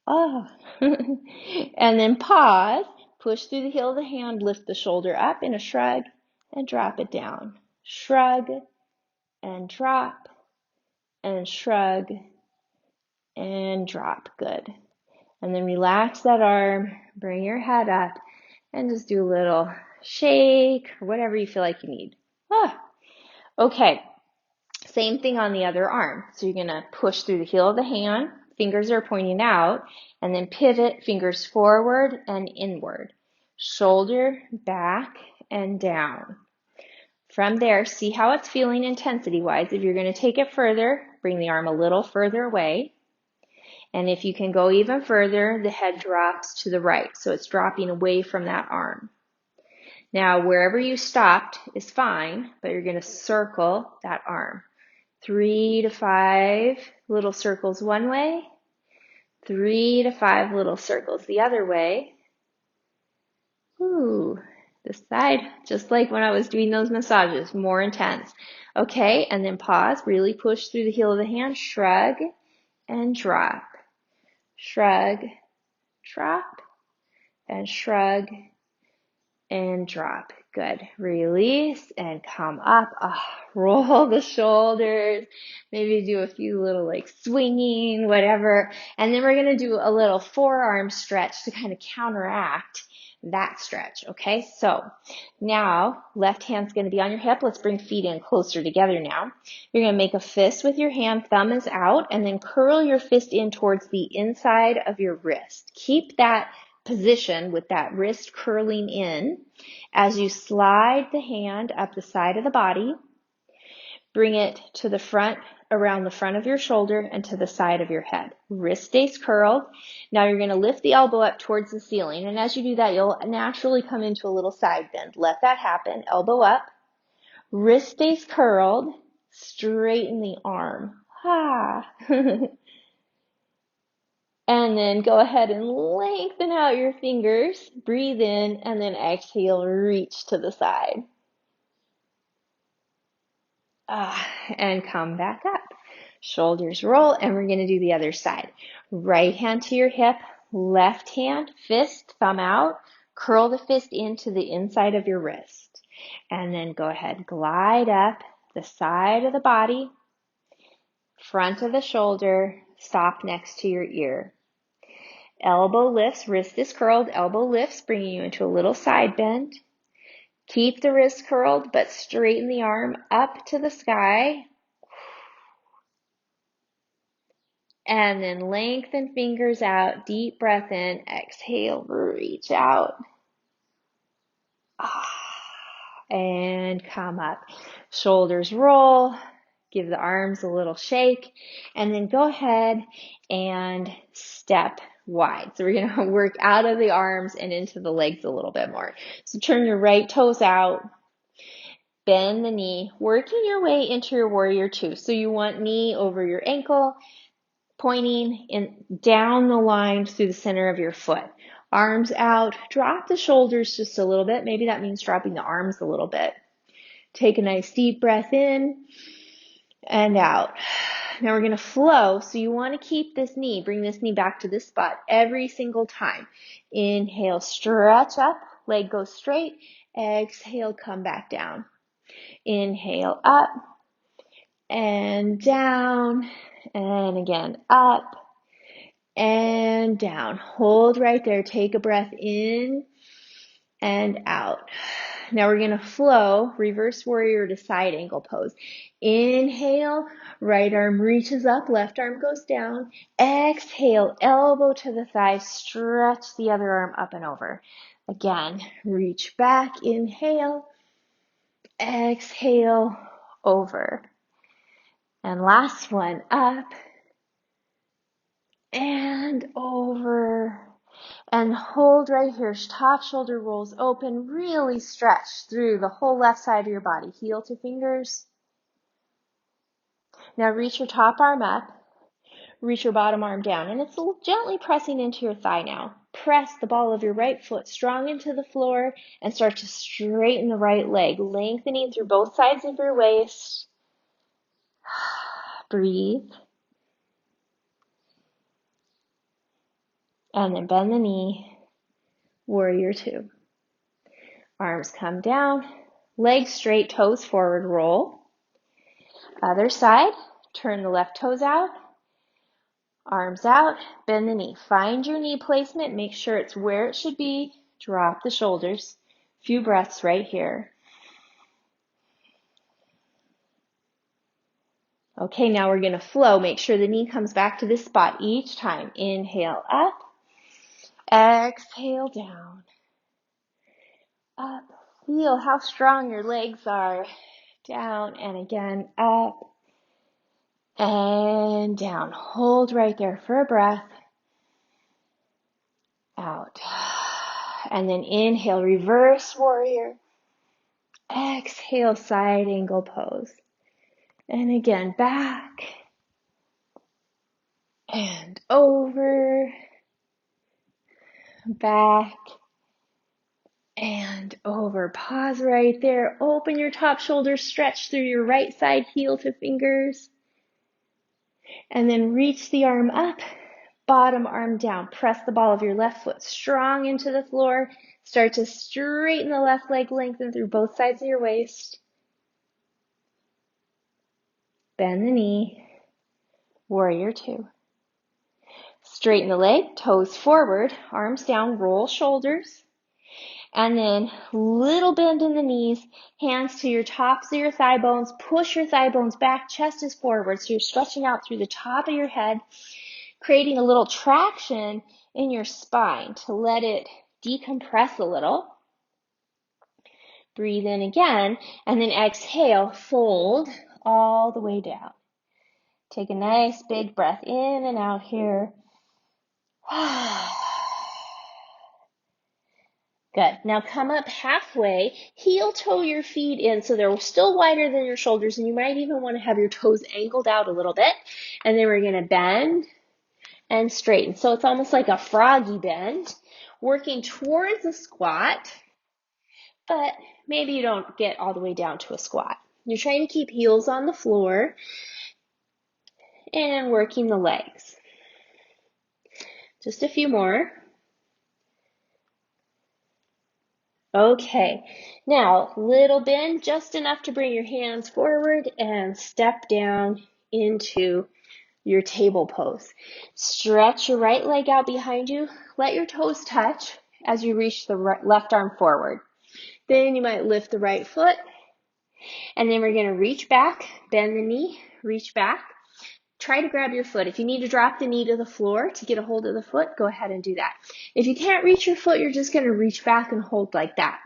Oh. And then pause, push through the heel of the hand, lift the shoulder up in a shrug, and drop it down. Shrug, and drop, and shrug, and drop. Good. And then relax that arm, bring your head up, and just do a little shake, or whatever you feel like you need. Okay. Same thing on the other arm. So you're going to push through the heel of the hand, fingers are pointing out, and then pivot, fingers forward and inward. Shoulder back and down. From there, see how it's feeling intensity-wise. If you're going to take it further, bring the arm a little further away. And if you can go even further, the head drops to the right. So it's dropping away from that arm. Now, wherever you stopped is fine, but you're going to circle that arm. 3 to 5 little circles one way, 3 to 5 little circles the other way. Ooh, this side, just like when I was doing those massages, more intense. Okay, and then pause, really push through the heel of the hand, shrug and drop. Shrug, drop, and shrug and drop. Good. Release and come up. Roll the shoulders. Maybe do a few little like swinging, whatever. And then we're going to do a little forearm stretch to kind of counteract that stretch. Okay. So now left hand's going to be on your hip. Let's bring feet in closer together now. You're going to make a fist with your hand. Thumb is out, and then curl your fist in towards the inside of your wrist. Keep that position with that wrist curling in as you slide the hand up the side of the body. Bring it to the front, around the front of your shoulder and to the side of your head. Wrist stays curled. Now you're going to lift the elbow up towards the ceiling, and as you do that, you'll naturally come into a little side bend. Let that happen. Elbow up. Wrist stays curled. Straighten the arm. And then go ahead and lengthen out your fingers. Breathe in and then exhale, reach to the side. And come back up. Shoulders roll, and we're going to do the other side. Right hand to your hip, left hand, fist, thumb out. Curl the fist into the inside of your wrist. And then go ahead, glide up the side of the body, front of the shoulder, stop next to your ear. Elbow lifts, wrist is curled, elbow lifts, bringing you into a little side bend. Keep the wrist curled, but straighten the arm up to the sky. And then lengthen fingers out, deep breath in, exhale, reach out. And come up. Shoulders roll. Give the arms a little shake. And then go ahead and step wide. So we're going to work out of the arms and into the legs a little bit more. So turn your right toes out. Bend the knee. Working your way into your warrior two. So you want knee over your ankle, pointing in down the line through the center of your foot. Arms out. Drop the shoulders just a little bit. Maybe that means dropping the arms a little bit. Take a nice deep breath in and out. Now we're going to flow, so you want to keep this knee, bring this knee back to this spot every single time. Inhale, stretch up, leg goes straight. Exhale, come back down. Inhale, up and down, and again, up and down. Hold right there. Take a breath in and out. Now we're going to flow, reverse warrior to side angle pose. Inhale, right arm reaches up, left arm goes down. Exhale, elbow to the thigh, stretch the other arm up and over. Again, reach back, inhale, exhale, over. And last one, up and over. And hold right here. Top shoulder rolls open. Really stretch through the whole left side of your body. Heel to fingers. Now reach your top arm up. Reach your bottom arm down. And it's gently pressing into your thigh now. Press the ball of your right foot strong into the floor and start to straighten the right leg. Lengthening through both sides of your waist. Breathe. And then bend the knee. Warrior two. Arms come down, legs straight, toes forward, roll. Other side, turn the left toes out, arms out, bend the knee. Find your knee placement, make sure it's where it should be. Drop the shoulders. Few breaths right here. Okay, now we're going to flow. Make sure the knee comes back to this spot each time. Inhale up, exhale down. Up. Feel how strong your legs are. Down and again, up and down. Hold right there for a breath. Out. And then inhale, reverse warrior. Exhale, side angle pose. And again, back and over. Back and over. Pause right there. Open your top shoulder, stretch through your right side, heel to fingers. And then reach the arm up, bottom arm down. Press the ball of your left foot strong into the floor. Start to straighten the left leg, lengthen through both sides of your waist. Bend the knee. Warrior two. Straighten the leg, toes forward, arms down, roll shoulders. And then little bend in the knees, hands to your tops of your thigh bones. Push your thigh bones back, chest is forward. So you're stretching out through the top of your head, creating a little traction in your spine to let it decompress a little. Breathe in again, and then exhale, fold all the way down. Take a nice big breath in and out here. Good. Now come up halfway, heel toe your feet in so they're still wider than your shoulders, and you might even want to have your toes angled out a little bit. And then we're going to bend and straighten. So it's almost like a froggy bend, working towards a squat, but maybe you don't get all the way down to a squat. You're trying to keep heels on the floor and working the legs. Just a few more. Okay, now little bend, just enough to bring your hands forward and step down into your table pose. Stretch your right leg out behind you. Let your toes touch as you reach the left arm forward. Then you might lift the right foot, and then we're going to reach back, bend the knee, reach back. Try to grab your foot. If you need to drop the knee to the floor to get a hold of the foot, go ahead and do that. If you can't reach your foot, you're just going to reach back and hold like that.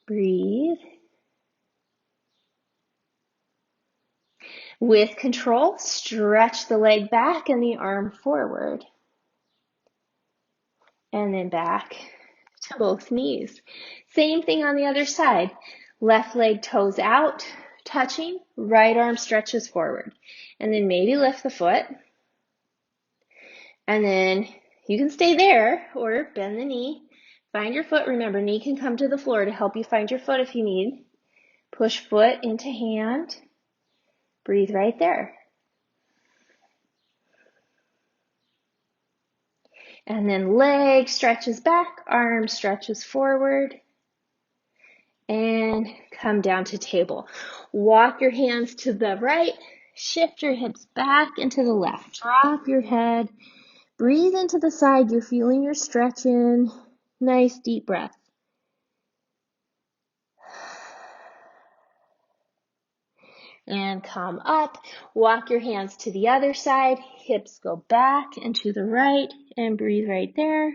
Breathe. With control, stretch the leg back and the arm forward. And then back to both knees. Same thing on the other side. Left leg toes out, touching, right arm stretches forward. And then maybe lift the foot. And then you can stay there or bend the knee. Find your foot. Remember, knee can come to the floor to help you find your foot if you need. Push foot into hand. Breathe right there. And then leg stretches back, arm stretches forward. And come down to table. Walk your hands to the right. Shift your hips back into the left. Drop your head. Breathe into the side. You're feeling your stretch in. Nice deep breath. And come up. Walk your hands to the other side. Hips go back and to the right. And breathe right there.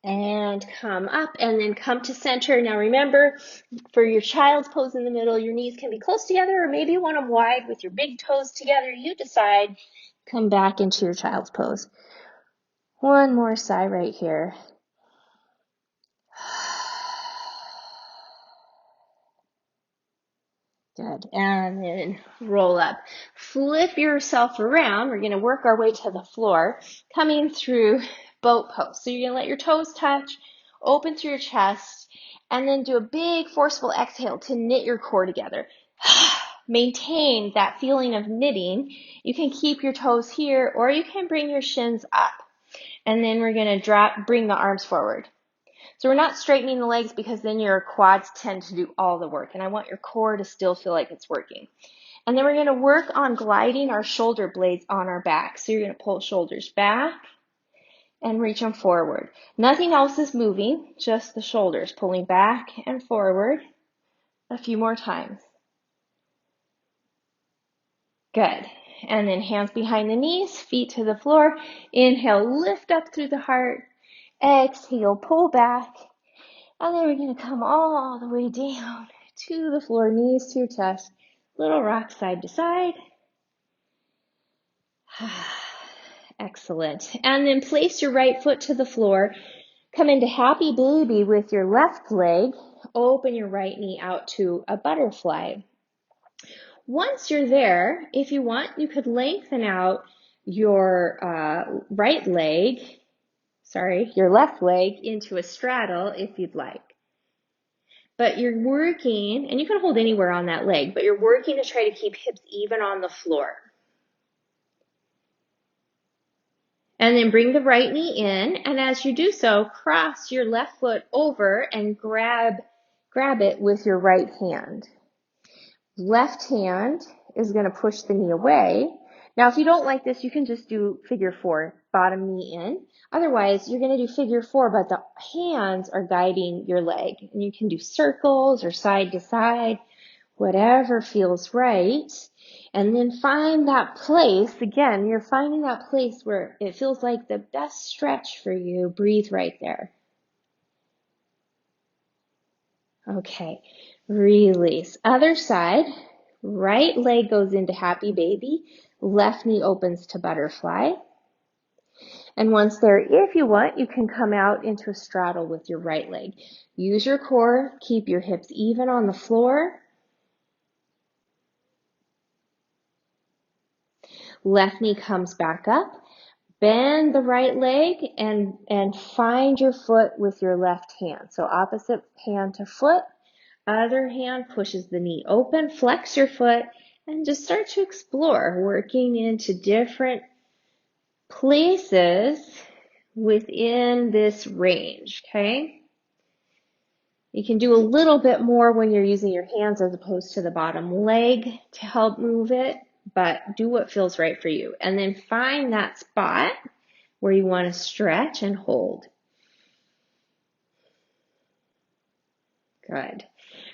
And come up and then come to center. Now remember, for your child's pose in the middle, your knees can be close together or maybe you want them wide with your big toes together. You decide. Come back into your child's pose. One more sigh right here. Good. And then roll up. Flip yourself around. We're going to work our way to the floor, coming through boat pose. So you're going to let your toes touch, open through your chest, and then do a big forceful exhale to knit your core together. Maintain that feeling of knitting. You can keep your toes here, or you can bring your shins up. And then we're going to bring the arms forward. So we're not straightening the legs because then your quads tend to do all the work. And I want your core to still feel like it's working. And then we're going to work on gliding our shoulder blades on our back. So you're going to pull shoulders back and reach them forward. Nothing else is moving, just the shoulders pulling back and forward a few more times. Good. And then hands behind the knees, feet to the floor. Inhale, lift up through the heart. Exhale, pull back. And then we're going to come all the way down to the floor, knees to your chest. Little rock side to side. Excellent. And then place your right foot to the floor. Come into happy baby with your left leg. Open your right knee out to a butterfly. Once you're there, if you want, you could lengthen out your your left leg into a straddle if you'd like. But you're working, and you can hold anywhere on that leg, but you're working to try to keep hips even on the floor. And then bring the right knee in, and as you do so, cross your left foot over and grab it with your right hand. Left hand is going to push the knee away. Now, if you don't like this, you can just do figure 4, bottom knee in. Otherwise, you're going to do figure 4, but the hands are guiding your leg. And you can do circles or side to side, whatever feels right. And then find that place. Again, you're finding that place where it feels like the best stretch for you. Breathe right there. Okay, release. Other side. Right leg goes into happy baby. Left knee opens to butterfly. And once there, if you want, you can come out into a straddle with your right leg. Use your core. Keep your hips even on the floor. Left knee comes back up. Bend the right leg and find your foot with your left hand. So opposite hand to foot. Other hand pushes the knee open. Flex your foot and just start to explore, working into different places within this range, okay? You can do a little bit more when you're using your hands as opposed to the bottom leg to help move it, but do what feels right for you. And then find that spot where you want to stretch and hold. Good.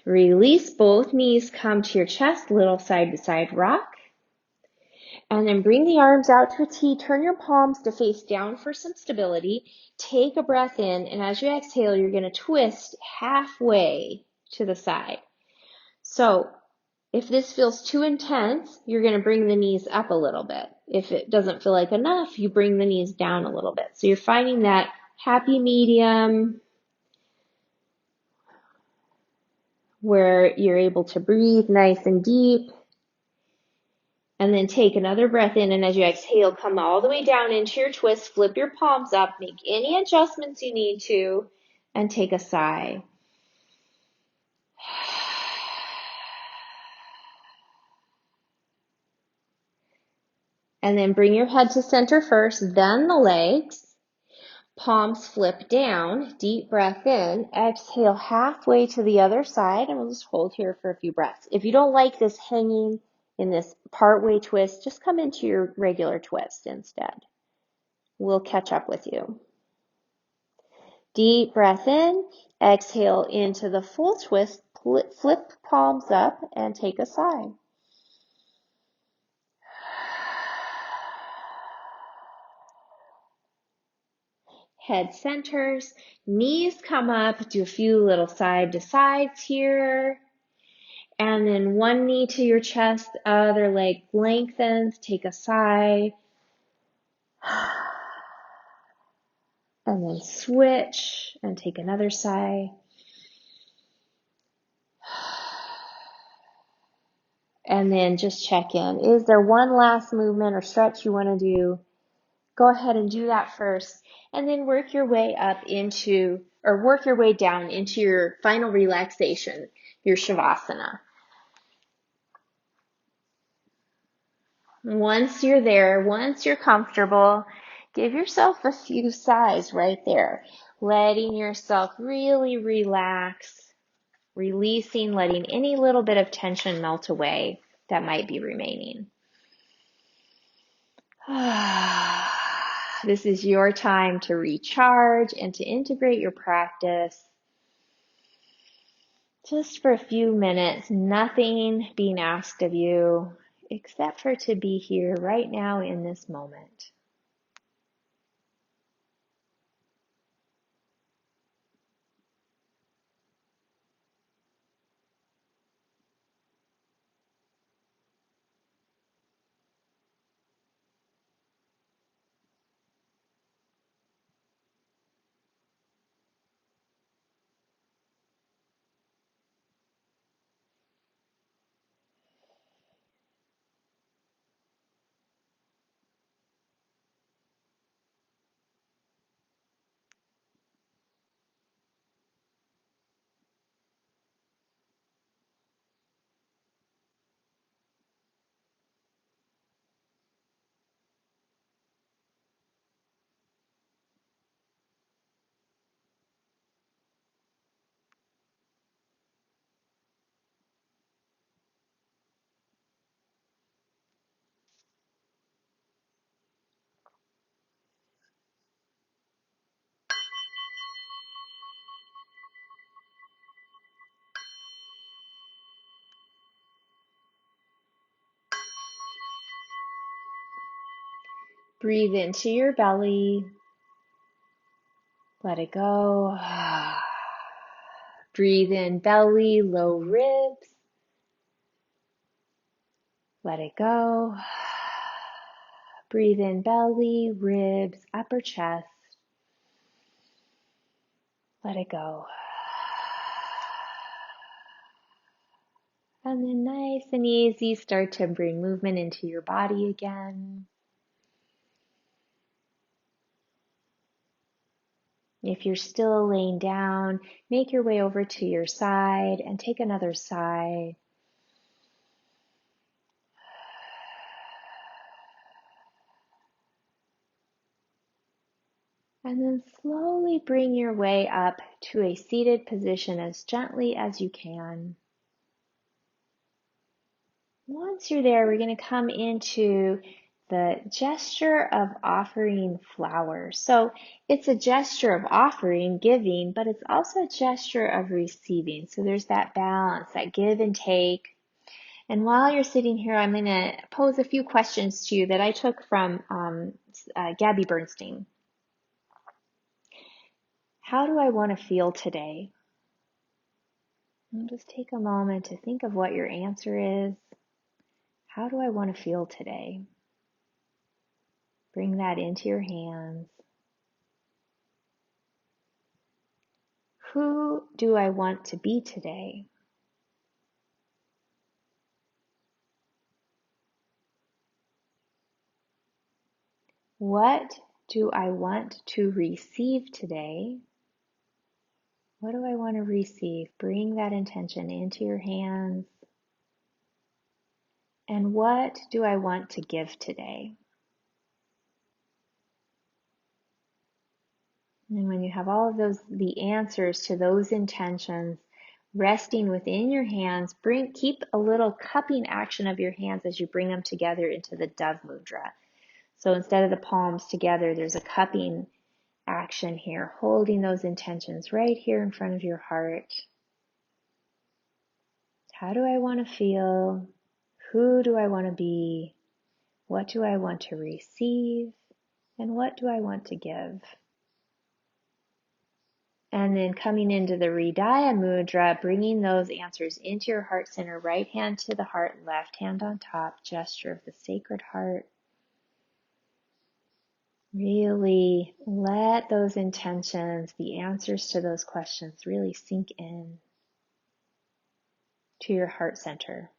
Release both knees, come to your chest, little side to side rock. And then bring the arms out to a T. Turn your palms to face down for some stability. Take a breath in, and as you exhale, you're going to twist halfway to the side. So if this feels too intense, you're going to bring the knees up a little bit. If it doesn't feel like enough, you bring the knees down a little bit. So you're finding that happy medium where you're able to breathe nice and deep. And then take another breath in, and as you exhale, come all the way down into your twist, flip your palms up, make any adjustments you need to, and take a sigh. And then bring your head to center first, then the legs. Palms flip down, deep breath in, exhale halfway to the other side, and we'll just hold here for a few breaths. If you don't like this hanging in this partway twist, just come into your regular twist instead. We'll catch up with you. Deep breath in, exhale into the full twist, flip palms up and take a sigh. Head centers, knees come up, do a few little side to sides here. And then one knee to your chest, other leg lengthens, take a sigh. And then switch and take another sigh. And then just check in. Is there one last movement or stretch you want to do? Go ahead and do that first. And then work your way up into, or work your way down into your final relaxation, your Shavasana. Once you're there, once you're comfortable, give yourself a few sighs right there, letting yourself really relax, releasing, letting any little bit of tension melt away that might be remaining. This is your time to recharge and to integrate your practice. Just for a few minutes, nothing being asked of you except for to be here right now in this moment. Breathe into your belly. Let it go. Breathe in belly, low ribs. Let it go. Breathe in belly, ribs, upper chest. Let it go. And then nice and easy, start to bring movement into your body again. If you're still laying down, make your way over to your side and take another side. And then slowly bring your way up to a seated position as gently as you can. Once you're there, we're going to come into the gesture of offering flowers. So it's a gesture of offering, giving, but it's also a gesture of receiving. So there's that balance, that give and take. And while you're sitting here, I'm going to pose a few questions to you that I took from Gabby Bernstein. How do I want to feel today? And just take a moment to think of what your answer is. How do I want to feel today? Bring that into your hands. Who do I want to be today? What do I want to receive today? What do I want to receive? Bring that intention into your hands. And what do I want to give today? And when you have all of those, the answers to those intentions resting within your hands, keep a little cupping action of your hands as you bring them together into the Dove Mudra. So instead of the palms together, there's a cupping action here, holding those intentions right here in front of your heart. How do I want to feel? Who do I want to be? What do I want to receive? And what do I want to give? And then coming into the Hridaya Mudra, bringing those answers into your heart center, right hand to the heart, left hand on top, gesture of the sacred heart. Really let those intentions, the answers to those questions really sink in to your heart center.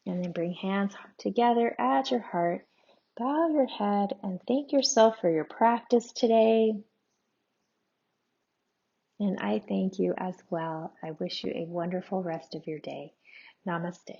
And then bring hands together at your heart, bow your head, and thank yourself for your practice today. And I thank you as well. I wish you a wonderful rest of your day. Namaste.